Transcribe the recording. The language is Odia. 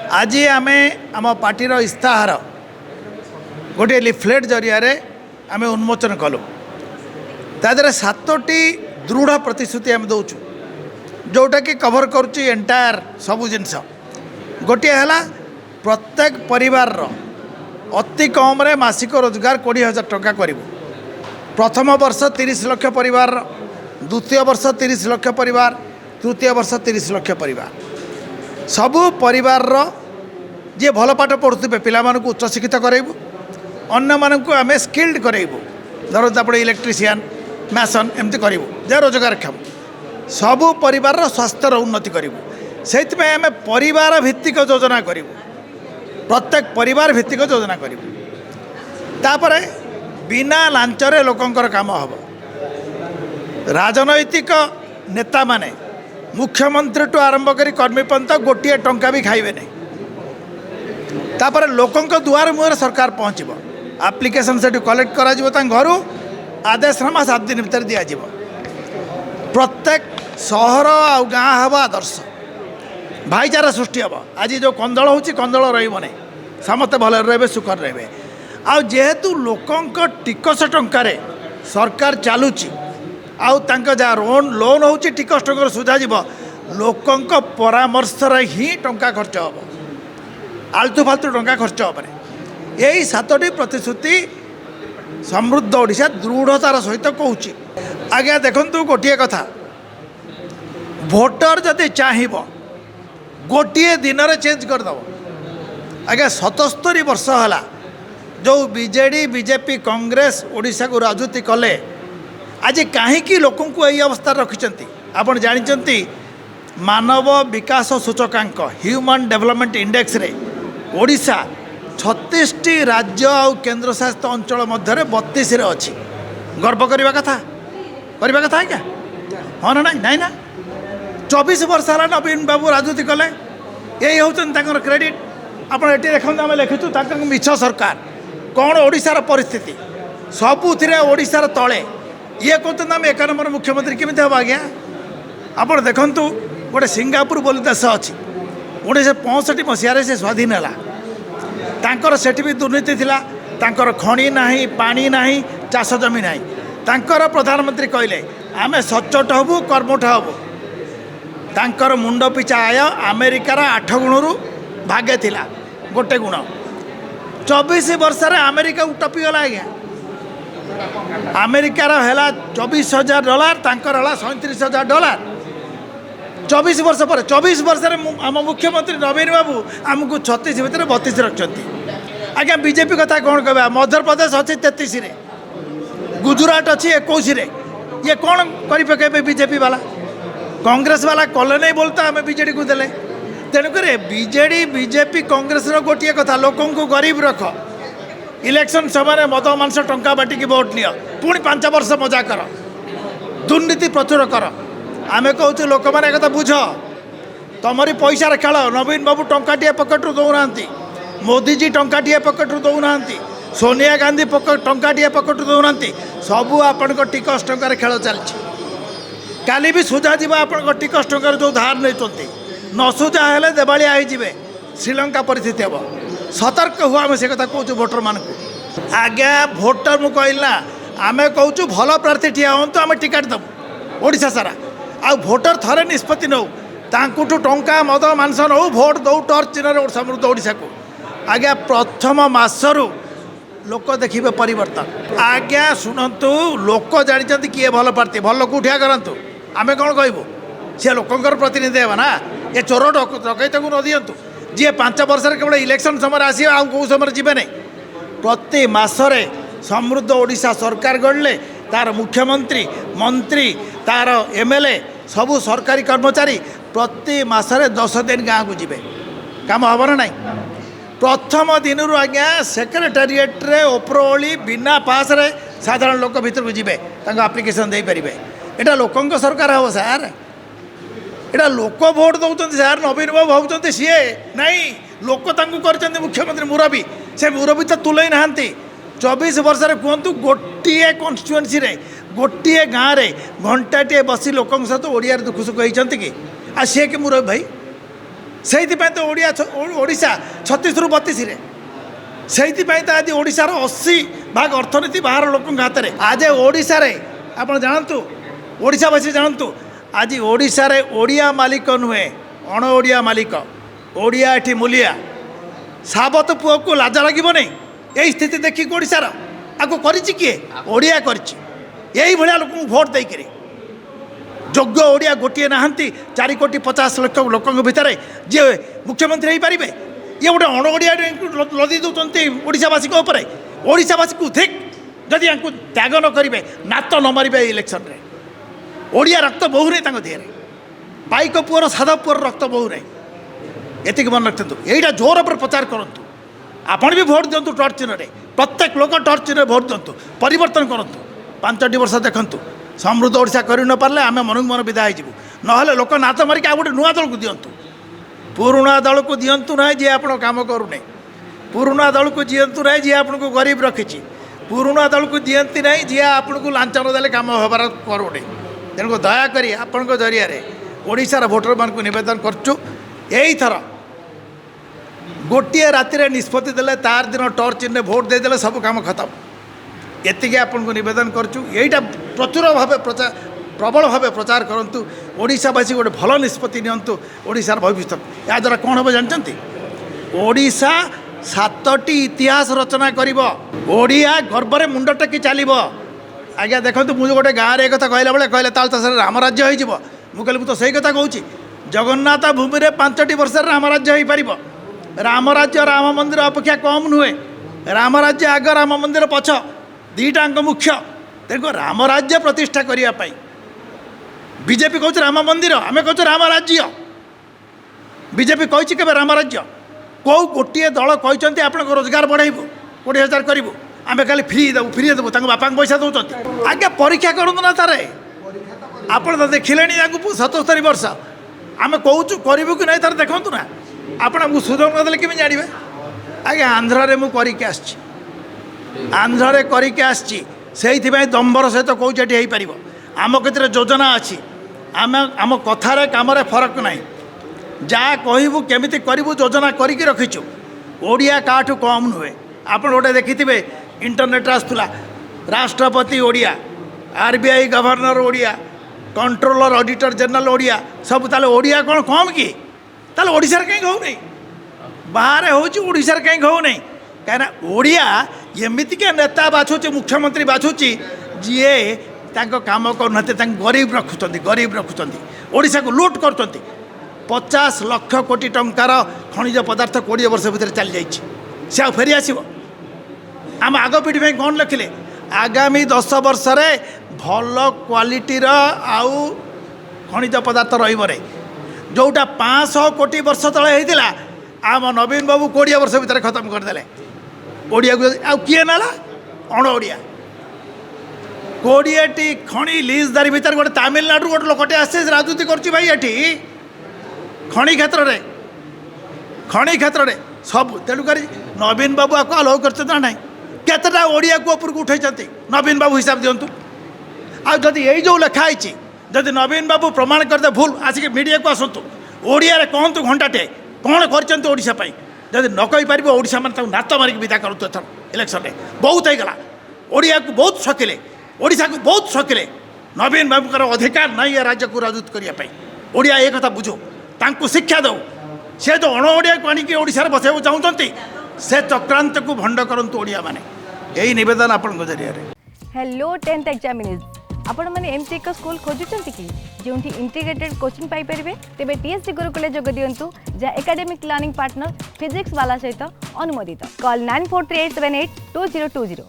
आज आम आम पार्टीर इस्ताहार गोटे लिफलेट जरिया आम उन्मोचन कलु तादर 7टी दृढ़ प्रतिश्रुति आम दौचु जोटा कि कभर करुच्ची एंटायर सबू जिनस गोटे है प्रत्येक परिवार अति कम मासिक रोजगार 20,000 टंका करूँ। प्रथम वर्ष 30 लाख परिवार, द्वितीय वर्ष 30 लाख परिवार, तृतीय वर्ष 30 लाख परिवार सबू परिवार जी भल पाठ पढ़ुवे पिला उच्च शिक्षित करेबू अन्य मानक आम स्किल्ड करेबू धरत आप इलेक्ट्रीशियन मैसन एमती करूँ जे रोजगारक्षम सबू परिवार स्वास्थ्यर उन्नति करूँ से आम परिवार भित्तिक योजना करूँ प्रत्येक परिवार भित्तिक योजना करूँ तापर बिना लांचरे लोकंकर काम हम राजनैतिक नेता माने मुख्यमंत्री टू आरंभ करी कर्मी पंत गोटे टंका भी खाइबे नहीं तापर लोकंक दुआर मुहर सरकार पहुँचब एप्लिकेशन से कलेक्ट करा घर आदेशनामा 7 दिन भीतर दि जाव प्रत्येक सहर आ गाँ हम आदर्श भाईचारा सृष्टि हम आज जो कंदल हो कंदल रही समस्ते भल रे सुख रे आ जेहेतु लोकंक टिकस टंकार सरकार चलुची जहाँ लोन हो टिकस टंकर सुझा लोकंक परामर्श ही टंका खर्च हम आलतु फालतु टंका खर्च हेबे यही 7टी प्रतिश्रुति समृद्ध ओडिशा दृढ़तार सहित कहूँ। आज्ञा देखु गोटे कथा भोटर जदि चाहब गोटे दिन में चेंज करदेव आज्ञा 77 वर्ष है जो बीजेडी बीजेपी कांग्रेस ओडिशा को राजनीति कले आज कहीं लोक यही अवस्था रखिंट आपड़ जानते मानव विकास सूचकांक ह्यूमन डेवलपमेंट इंडेक्स रे ओडिशा 36टी राज्य और केंद्र शासित अंचल मध्य 32 रे अच्छी गर्व करने कथा क्या हाँ ना नहीं ना 24 वर्ष है नवीन बाबू राजनीति कले यही हूँ क्रेडिट आप देखते आम लिखुँ मिछ सरकार कौन ओडिशार परिस्थिति सबुथिरे ओडिशार तले ये कहते आम 1 नंबर मुख्यमंत्री केमी हम आज्ञा आप देखु गोटे सिंगापुर बोली देश अच्छी 1965 मसीह से स्वाधीन है तांकर सेठी भी दुर्नीति थिला तांकर खणी नाही पानी नाही चाष जमी नाही तांकर प्रधानमंत्री कहले आमे सचोट हबू कर्मठ हबू तांकर मुंड पिछा आय अमेरिकार 8 गुणरू भागे थिला गोटे गुण 24 वर्ष अमेरिका टपी गला आज्ञा अमेरिकार है $24,000 तांकर है $37,000 24 वर्ष पर 24 वर्ष आम मुख्यमंत्री नवीन बाबू आमको 36 भितर 32 रखते आज्ञा बीजेपी कथा कौन कह मध्य प्रदेश अच्छी 33 रे गुजरात अच्छी 21 रे ये कौन कर बीजेपी वाला कांग्रेस वाला कले नहीं बोलता आम बीजेडी को देले तेणुक बीजेडी बीजेपी कांग्रेस गोटे कथा लोक गरीब रख इलेक्शन समय मद मांस टंका बाटिकी भोट नियो पुणी 5 वर्ष मजा कर दुर्नीति प्रचुर कर आमे कहूँ लोक मैंने एक बुझ तुमरी पैसा खेल नवीन बाबू टंकाटे पकेट्रु दौना मोदीजी टंकाटे पकेट्रु दौना सोनिया गांधी टंकाटे पकेट्रु दौना सबू आपण टिकस टंकार खेल चलती काली भी सुझा जा आप टिकस टंकार जो धार नहीं न सुझा हेले देवालिया हो श्रीलंका परिस्थिति हम सतर्क हुआ आम से कथा कहूँ भोटर मान आज्ञा भोटर मु कहला आम कहूँ भल प्रार्थी ठिया हूँ आम टिकेट देवु ओडिशा सारा आ भोटर थरे निष्पत्ति नौ तांकुठू टंका मद मांस नौ भोट दौ टर्च चिन्ह समृद्ध ओडिशा को आज्ञा प्रथम मासरू लोक देखिए परिवर्तन आज्ञा शुणु लोक जानते किए भल प्रार्थी भल लोक उठिया करूँ आम कौन कहूँ सी लोकंर प्रतिनिधि हे ना ये चोर डकैत को न दिंतु जी 5 वर्ष केवल इलेक्शन समय आस कौ समय जी नहीं प्रति मसरे समृद्ध ओडिशा सरकार गढ़ले तार मुख्यमंत्री मंत्री तार एमएलए सबू सरकारी कर्मचारी प्रति मसरे 10 दिन गाँव को जी काम हम ना नहीं प्रथम दिन आज्ञा सेक्रेटेरिएट रे उपरओली बिना पास रे साधारण लोक भीतर को जी आप्लिकेसन दे पारे एटा लोकंक सरकार हम सार एटा लोक भोट दौरान सार नवीन बाबू भावुं सी नहीं लोक कर मुख्यमंत्री मुरबी से मुरबी तो तुलई ना 24 वर्ष कहतु गोटे कन्स्टिट्युएन्सी रे गोटे गाँव में घंटाटे बसी लोक सहित ओडिया दुख सुख होती कि आ सी कि मुरबी भाई ସେଇଥିପାଇଁ ତ ଓଡ଼ିଶା 36 ରୁ 32 ରେ ସେଇଥିପାଇଁ ତ ଆଜି ଓଡ଼ିଶାର 80% ଅର୍ଥନୀତି ବାହାର ଲୋକଙ୍କ ହାତରେ। ଆଜି ଓଡ଼ିଶାରେ ଆପଣ ଜାଣନ୍ତୁ, ଓଡ଼ିଶାବାସୀ ଜାଣନ୍ତୁ, ଆଜି ଓଡ଼ିଶାରେ ଓଡ଼ିଆ ମାଲିକ ନୁହେଁ, ଅଣ ଓଡ଼ିଆ ମାଲିକ। ଓଡ଼ିଆ ଏଠି ମୂଲିଆ। ସାବତ ପୁଅକୁ ଲାଜ ଲାଗିବ ନାହିଁ ଏଇ ସ୍ଥିତି ଦେଖିକି ଓଡ଼ିଶାର। ଆକୁ କରିଛି କିଏ? ଓଡ଼ିଆ କରିଛି। ଏଇଭଳିଆ ଲୋକଙ୍କୁ ଭୋଟ ଦେଇକରି ଯୋଗ୍ୟ ଓଡ଼ିଆ ଗୋଟିଏ ନାହାନ୍ତି 4,50,00,000 ଲୋକଙ୍କ ଭିତରେ ଯିଏ ମୁଖ୍ୟମନ୍ତ୍ରୀ ହେଇପାରିବେ। ଇଏ ଗୋଟେ ଅଣ ଓଡ଼ିଆ ଲଦି ଦେଉଛନ୍ତି ଓଡ଼ିଶାବାସୀଙ୍କ ଉପରେ। ଓଡ଼ିଶାବାସୀକୁ ଠିକ୍ ଯଦି ୟାଙ୍କୁ ତ୍ୟାଗ ନ କରିବେ, ନାତ ନ ମାରିବେ ଏଇ ଇଲେକ୍ସନରେ, ଓଡ଼ିଆ ରକ୍ତ ବୋହୁ ନାହିଁ ତାଙ୍କ ଦେହରେ। ପାଇକ ପୁଅର ସାଧବ ପୁଅର ରକ୍ତ ବୋହୁ ନାହିଁ। ଏତିକି ମନେ ରଖନ୍ତୁ। ଏଇଟା ଜୋର ଉପରେ ପ୍ରଚାର କରନ୍ତୁ। ଆପଣ ବି ଭୋଟ ଦିଅନ୍ତୁ ଟର୍ଚ୍ଚ ଚିହ୍ନରେ। ପ୍ରତ୍ୟେକ ଲୋକ ଟର୍ଚ୍ଚ ଚିହ୍ନରେ ଭୋଟ ଦିଅନ୍ତୁ। ପରିବର୍ତ୍ତନ କରନ୍ତୁ। 5ଟି ବର୍ଷ ଦେଖନ୍ତୁ। ସମୃଦ୍ଧ ଓଡ଼ିଶା କରି ନ ପାରିଲେ ଆମେ ମନକୁ ମନ ବିଦା ହେଇଯିବୁ। ନହେଲେ ଲୋକ ନାତ ମାରିକି ଆଉ ଗୋଟେ ନୂଆ ଦଳକୁ ଦିଅନ୍ତୁ। ପୁରୁଣା ଦଳକୁ ଦିଅନ୍ତୁ ନାହିଁ ଯିଏ ଆପଣ କାମ କରୁନି। ପୁରୁଣା ଦଳକୁ ଦିଅନ୍ତୁ ନାହିଁ ଯିଏ ଆପଣଙ୍କୁ ଗରିବ ରଖିଛି। ପୁରୁଣା ଦଳକୁ ଦିଅନ୍ତି ନାହିଁ ଯିଏ ଆପଣଙ୍କୁ ଲାଞ୍ଚ ନ ଦେଲେ କାମ ହେବାର କରୁନି। ତେଣୁ ଦୟାକରି ଆପଣଙ୍କ ଜରିଆରେ ଓଡ଼ିଶାର ଭୋଟରମାନଙ୍କୁ ନିବେଦନ କରୁଛୁ, ଏଇଥର ଗୋଟିଏ ରାତିରେ ନିଷ୍ପତ୍ତି ଦେଲେ ତାର ଦିନ ଟର୍ଚ୍ଚ ଚିହ୍ନରେ ଭୋଟ ଦେଇଦେଲେ ସବୁ କାମ ଖତମ। ଏତିକି ଆପଣଙ୍କୁ ନିବେଦନ କରୁଛୁ। ଏଇଟା ପ୍ରଚୁର ଭାବେ ପ୍ରବଳ ଭାବେ ପ୍ରଚାର କରନ୍ତୁ। ଓଡ଼ିଶାବାସୀ ଗୋଟେ ଭଲ ନିଷ୍ପତ୍ତି ନିଅନ୍ତୁ ଓଡ଼ିଶାର ଭବିଷ୍ୟତ। ଏହାଦ୍ୱାରା କ'ଣ ହେବ ଜାଣିଛନ୍ତି? ଓଡ଼ିଶା 7ଟି ଇତିହାସ ରଚନା କରିବ। ଓଡ଼ିଆ ଗର୍ବରେ ମୁଣ୍ଡ ଟେକି ଚାଲିବ। ଆଜ୍ଞା ଦେଖନ୍ତୁ, ମୁଁ ଗୋଟେ ଗାଁରେ ଏ କଥା କହିଲା ବେଳେ କହିଲେ ତାହେଲେ ତ ସେଟା ରାମରାଜ୍ୟ ହେଇଯିବ। ମୁଁ କହିଲି ମୁଁ ତ ସେଇ କଥା କହୁଛି। ଜଗନ୍ନାଥ ଭୂମିରେ 5ଟି ବର୍ଷରେ ରାମରାଜ୍ୟ ହେଇପାରିବ। ରାମରାଜ୍ୟ ରାମ ମନ୍ଦିର ଅପେକ୍ଷା କମ୍ ନୁହେଁ। ରାମରାଜ୍ୟ ଆଗ, ରାମ ମନ୍ଦିର ପଛ, ଦୁଇଟାଙ୍କ ମୁଖ୍ୟ। ତେଣୁ ରାମରାଜ୍ୟ ପ୍ରତିଷ୍ଠା କରିବା ପାଇଁ ବିଜେପି କହୁଛି ରାମ ମନ୍ଦିର, ଆମେ କହୁଛୁ ରାମ ରାଜ୍ୟ। ବିଜେପି କହିଛି କେବେ ରାମରାଜ୍ୟ? କେଉଁ ଗୋଟିଏ ଦଳ କହିଛନ୍ତି ଆପଣଙ୍କ ରୋଜଗାର ବଢ଼େଇବୁ, 20,000 କରିବୁ, ଆମେ ଖାଲି ଫ୍ରି ଦେବୁ ତାଙ୍କ ବାପାଙ୍କ ପଇସା ଦେଉଛନ୍ତି। ଆଜ୍ଞା ପରୀକ୍ଷା କରନ୍ତୁ ନା ଥରେ। ଆପଣ ତ ଦେଖିଲେଣି ତାଙ୍କୁ 77 ବର୍ଷ। ଆମେ କହୁଛୁ କରିବୁ କି ନାହିଁ ଥରେ ଦେଖନ୍ତୁ ନା। ଆପଣ ଆମକୁ ସୁଯୋଗ ନଦେଲେ କେମିତି ଜାଣିବେ? ଆଜ୍ଞା ଆନ୍ଧ୍ରରେ ମୁଁ କରିକି ଆସିଛି। ଆନ୍ଧ୍ରରେ କରିକି ଆସିଛି। ସେଇଥିପାଇଁ ଦମ୍ଭର ସହିତ କହୁଛି ଏଠି ହେଇପାରିବ। ଆମ କତିରେ ଯୋଜନା ଅଛି। ଆମ କଥାରେ କାମରେ ଫରକ ନାହିଁ। ଯାହା କହିବୁ କେମିତି କରିବୁ ଯୋଜନା କରିକି ରଖିଛୁ। ଓଡ଼ିଆ କାହାଠୁ କମ୍ ନୁହେଁ। ଆପଣ ଗୋଟେ ଦେଖିଥିବେ ଇଣ୍ଟରନେଟ୍ରେ ଆସୁଥିଲା ରାଷ୍ଟ୍ରପତି Odia, RBI governor Odia, controller auditor general Odia, ସବୁ। ତାହେଲେ ଓଡ଼ିଆ କ'ଣ କମ୍ କି? ତାହେଲେ ଓଡ଼ିଶାରେ କାହିଁକି ହେଉନି? ବାହାରେ ହେଉଛି, ଓଡ଼ିଶାରେ କାହିଁକି ହେଉନି? କାହିଁକିନା ଓଡ଼ିଆ ଏମିତିକା ନେତା ବାଛୁଛି, ମୁଖ୍ୟମନ୍ତ୍ରୀ ବାଛୁଛି ଯିଏ ତାଙ୍କ କାମ କରୁନାହାନ୍ତି, ତାଙ୍କୁ ଗରିବ ରଖୁଛନ୍ତି। ଓଡ଼ିଶାକୁ ଲୁଟ୍ କରୁଛନ୍ତି। 50 ଲକ୍ଷ କୋଟି ଟଙ୍କାର ଖଣିଜ ପଦାର୍ଥ 20 ବର୍ଷ ଭିତରେ ଚାଲିଯାଇଛି। ସେ ଆଉ ଫେରି ଆସିବ? ଆମ ଆଗ ପିଢ଼ି ପାଇଁ କ'ଣ ଲେଖିଲେ? ଆଗାମୀ 10 ବର୍ଷରେ ଭଲ କ୍ୱାଲିଟିର ଆଉ ଖଣିଜ ପଦାର୍ଥ ରହିବ ନାହିଁ। ଯେଉଁଟା 500 କୋଟି ବର୍ଷ ତଳେ ହେଇଥିଲା, ଆମ ନବୀନ ବାବୁ 20 ବର୍ଷ ଭିତରେ ଖତମ କରିଦେଲେ। ଓଡ଼ିଆକୁ ଆଉ କିଏ ନେଲା? ଅଣ ଓଡ଼ିଆ। 20ଟି ଖଣି ଲିଜ୍ଦାରୀ ଭିତରେ ଗୋଟେ ତାମିଲନାଡ଼ୁରୁ ଗୋଟେ ଲୋକଟେ ଆସିছে ରାଜୁତି କରୁଛି ଭାଇ ଏଠି ଖଣି କ୍ଷେତ୍ରରେ ସବୁ। ତେଣୁକରି ନବୀନ ବାବୁ ଆକୁ ଆଲୋକ କରିଛନ୍ତି ନା ନାହିଁ? କେତେଟା ଓଡ଼ିଆକୁ ଉପରକୁ ଉଠାଇଛନ୍ତି ନବୀନ ବାବୁ ହିସାବ ଦିଅନ୍ତୁ। ଆଉ ଯଦି ଏଇ ଯେଉଁ ଲେଖା ହେଇଛି, ଯଦି ନବୀନ ବାବୁ ପ୍ରମାଣ କରିଦେ ଭୁଲ, ଆସିକି ମିଡ଼ିଆକୁ ଆସନ୍ତୁ, ଓଡ଼ିଆରେ କହନ୍ତୁ ଘଣ୍ଟାଟେ କ'ଣ କରିଛନ୍ତି ଓଡ଼ିଶା ପାଇଁ। ଯଦି ନ କହିପାରିବ, ଓଡ଼ିଶା ମାନେ ତାକୁ ନାତ ମାରିକି ବିଦା କରନ୍ତୁ। ଏଥର ଇଲେକ୍ସନରେ ବହୁତ ହେଇଗଲା। ଓଡ଼ିଆକୁ ବହୁତ ଠକିଲେ, ଓଡ଼ିଶାକୁ ବହୁତ ଠକିଲେ। ନବୀନ ବାବୁଙ୍କର ଅଧିକାର ନାହିଁ ଏ ରାଜ୍ୟକୁ ରାଜୁତ କରିବା ପାଇଁ। ଓଡ଼ିଆ ଏ କଥା ବୁଝୁ, ତାଙ୍କୁ ଶିକ୍ଷା ଦେଉ। ସେ ଯେଉଁ ଅଣ ଓଡ଼ିଆକୁ ଆଣିକି ଓଡ଼ିଶାରେ ବସାଇବାକୁ ଚାହୁଁଛନ୍ତି, ସେ ଚକ୍ରାନ୍ତକୁ ଭଣ୍ଡ କରନ୍ତୁ ଓଡ଼ିଆମାନେ। ଏହି ନିବେଦନ ଆପଣଙ୍କ ଜରିଆରେ। हेलो 10th एग्जामिनीज आपण मैंने एमसी एक स्कूल खोजुंट कि जो इंटीग्रेटेड कोचिंग पाई परिबे तेबे टीएससी गुरुकुल जोग दियंतु जा एकेडमिक लर्निंग पार्टनर फिजिक्स वाला सहित अनुमोदित कॉल 9438782020।